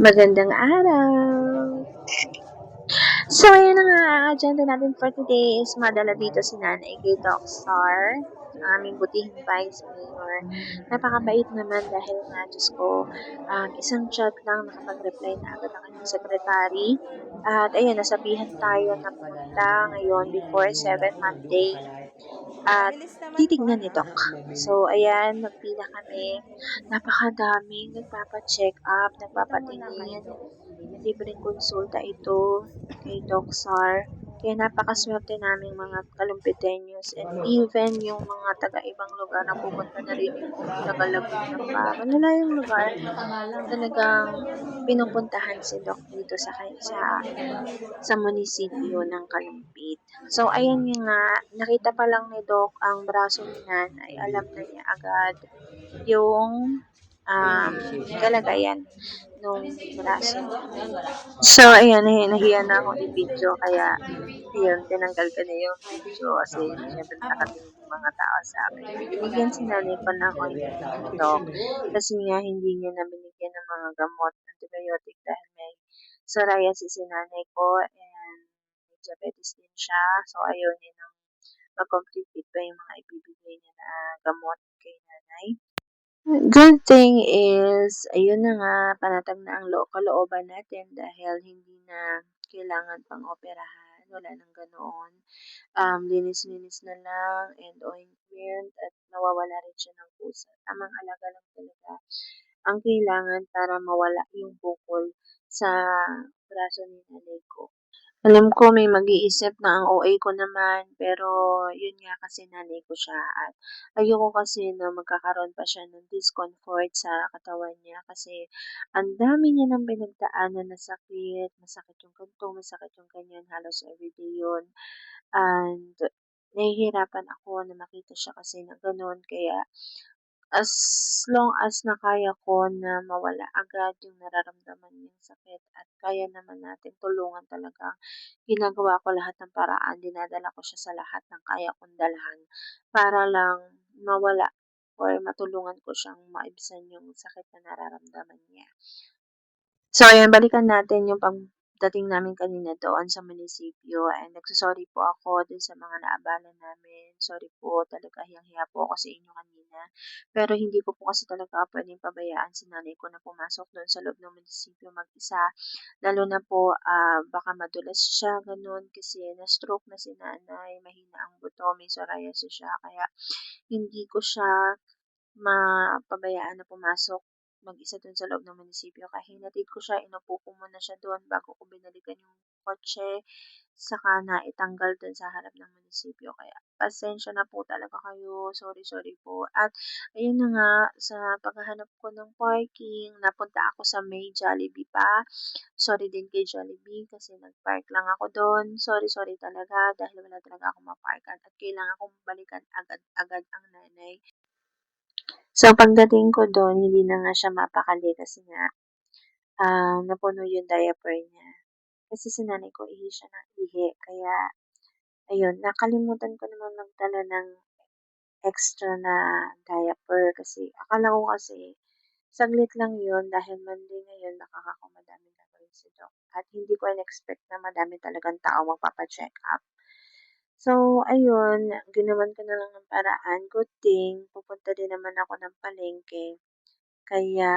Magandang araw! So, ayun na nga, ang agenda natin for today is madala dito si Nanay kay Doc Star, ang aming butihing Vice Mayor. Napakabait naman dahil nga, Diyos ko, isang chat lang nakapag-reply na agad ang kanyang secretary. At ayun, nasabihan tayo na pumunta ngayon before 7 Monday. At titignan ni Doc. So, ayan, nagpila kami. Napakadaming nagpapa-check up, nagpapatingin. Libreng konsulta ito kay Doc Sar. Kaya napakaswerte naming mga kalumpitenyos and even yung mga taga-ibang lugar na pupunta na rin yung taga Laguna pa. Malalayong lugar, talagang pinupuntahan si Doc dito sa munisipyo ng Kalumpit. So, ayan nga, nakita pa lang ni Doc ang braso ni Nanay, alam na niya agad yung kalagayan nung braso niya. So, ayan, nahiya na akong i-video, kaya, ayun, tinanggal ko na yung video kasi syempre nakatingin yung mga tao sa akin. Binigyan si Nanay ko ng ointment ni Doc kasi nga hindi niya na binigyan ng mga gamot, antibiotic dahil may psoriasis si Nanay ko and may diabetes din siya. So, ayaw niya nang mag-complete pa yung mga ibibigay niya na gamot kay Nanay. Good thing is, ayun na nga, panatag na ang kalooban natin dahil hindi na kailangan pang operahan. Wala nang ganoon. Linis-linis na lang and ointment at nawawala rin siya ng pusa. Tamang alaga lang talaga ang kailangan para mawala yung bukol sa braso ni Nanay ko. Alam ko may mag-iisip na ang OA ko naman, pero yun nga kasi nanay ko siya at ayoko kasi na magkakaroon pa siya ng discomfort sa katawan niya kasi ang dami niya ng pinagdaanan na sakit, masakit yung ganito, masakit yung ganyan, halos everyday yun. And nahihirapan ako na makita siya kasi na ganun, kaya as long as na kaya ko na mawala agad yung nararamdaman niyang sakit at kaya naman natin tulungan talaga, ginagawa ko lahat ng paraan, dinadala ko siya sa lahat ng kaya kong dalhan para lang mawala or matulungan ko siyang maibsan yung sakit na nararamdaman niya. So, ayan, balikan natin yung pagdating namin kanina doon sa munisipyo and nagsasorry po ako dun sa mga naabala namin. Sorry po, talaga hiyang-hiya po ako sa inyo kanina. Pero hindi ko po kasi talaga pwedeng pabayaan si nanay ko na pumasok doon sa loob ng munisipyo mag-isa. Lalo na po, baka madulas siya, ganun, kasi na-stroke na si nanay, mahina ang buto, may psoriasis siya, kaya hindi ko siya mapabayaan na pumasok mag-isa dun sa loob ng munisipyo. Kaya hinatid ko siya, inupo ko muna siya doon bago ko binalikan yung kotse, saka na itanggal dun sa harap ng munisipyo. Kaya pasensya na po talaga kayo, sorry po. At ayun na nga, sa paghahanap ko ng parking, napunta ako sa may Jollibee pa. Sorry din kay Jollibee kasi nag-park lang ako doon. Sorry talaga dahil wala talaga akong maparkan at kailangan kong balikan agad-agad ang nanay. So, pagdating ko doon, hindi na nga siya mapakali kasi nga, napuno yung diaper niya. Kasi si nanay ko, ihi siya ng ihi. Kaya, ayun, nakalimutan ko naman magdala ng extra na diaper kasi akala ko kasi saglit lang yun dahil Monday ngayon madaming gagawin si Doc. At hindi ko in-expect na madami talagang tao magpapa-check up. So, ayun, ginawan ko na lang ng paraan. Good thing, pupunta din naman ako ng palengke. Kaya,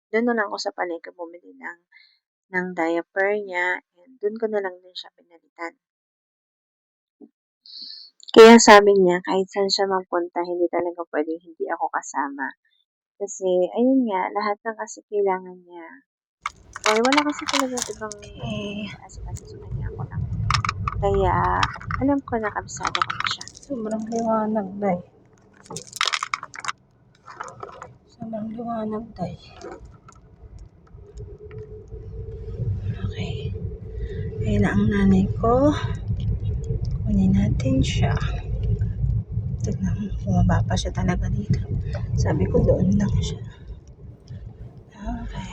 doon na lang ako sa palengke bumili ng diaper niya and doon ko na lang din siya pinalitan. Kaya sabi niya, kahit saan siya magpunta, hindi talaga pwedeng hindi ako kasama. Kasi, ayun nga, lahat ng kasi kailangan niya. Or wala kasi talaga ibang asikaso sa kanya, ako lang. Kaya, alam ko na kabisado ko na siya. Sobrang liwanag, day. Sobrang liwanag, day. Okay. Ayun na ang nanay ko. Kunin natin siya. Tignan mo, bumaba pa siya talaga dito. Sabi ko doon lang siya. Okay.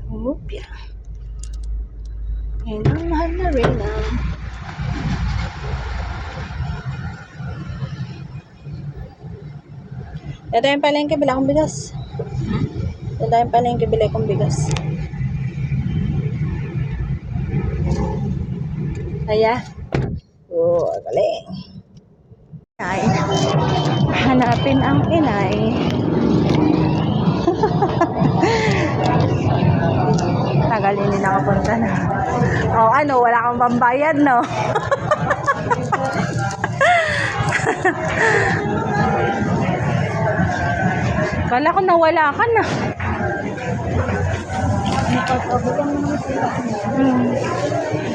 Upya. Ayun ang mahal na rin Ito yung palengke, bila kong bigas. Ito yung palengke, bila kong bigas. Ayan. Oh, galing. Ay, hanapin ang inay. Tagalin din nakapunta na. Oh, ano, wala kang pambayad, no? Kala ko nawala ka na.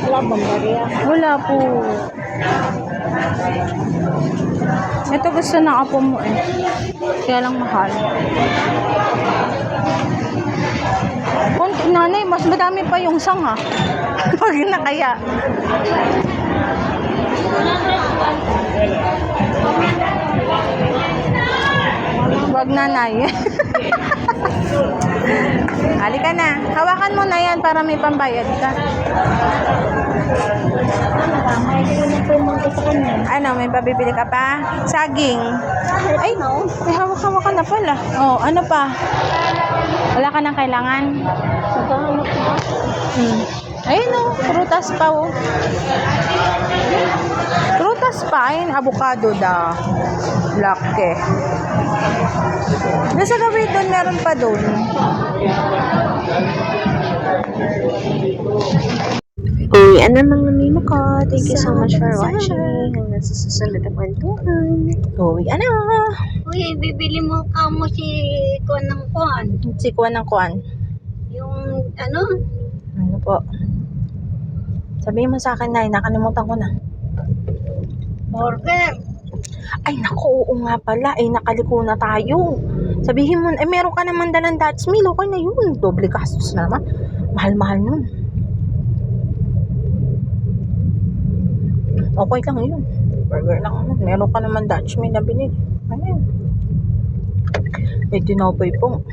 Wala bang bariya? Wala po. Ito gusto na apo mo eh. Kaya lang mahal. Nanay, mas madami pa yung sanga. Pag na kaya. Wag nanay. Halika na. Hawakan mo na yan para may pambayad ka. Ano, may pabibili ka pa? Saging. Ay, may hawak-hawak ka na pala. Oh, ano pa? Wala ka nang kailangan? Ayun oh, prutas pa oh. Prutas pa, ayun, avocado da. Laki. Nasa gawin doon, meron pa doon. Ano mga mimo ko. Thank you so much for watching. Hanggang sa susunod na kwentuhan. Uwi, ano? Uy, bibili mo kamo si kuan ng kuan. Si Kuan ng Kuan. Yung ano? Ano po? Sabihin mo sa akin na, nakalimutan ko na. Burger. Ay, naku, oo nga pala. Ay, nakaliko na tayo. Sabihin mo, eh, meron ka naman dalang Dutch meal. Okay na yun. Doble gastos na naman. Mahal-mahal nun. Okay lang yun. Burger lang naman. Meron ka naman Dutch meal na binili. Ano yun? May tinapay po.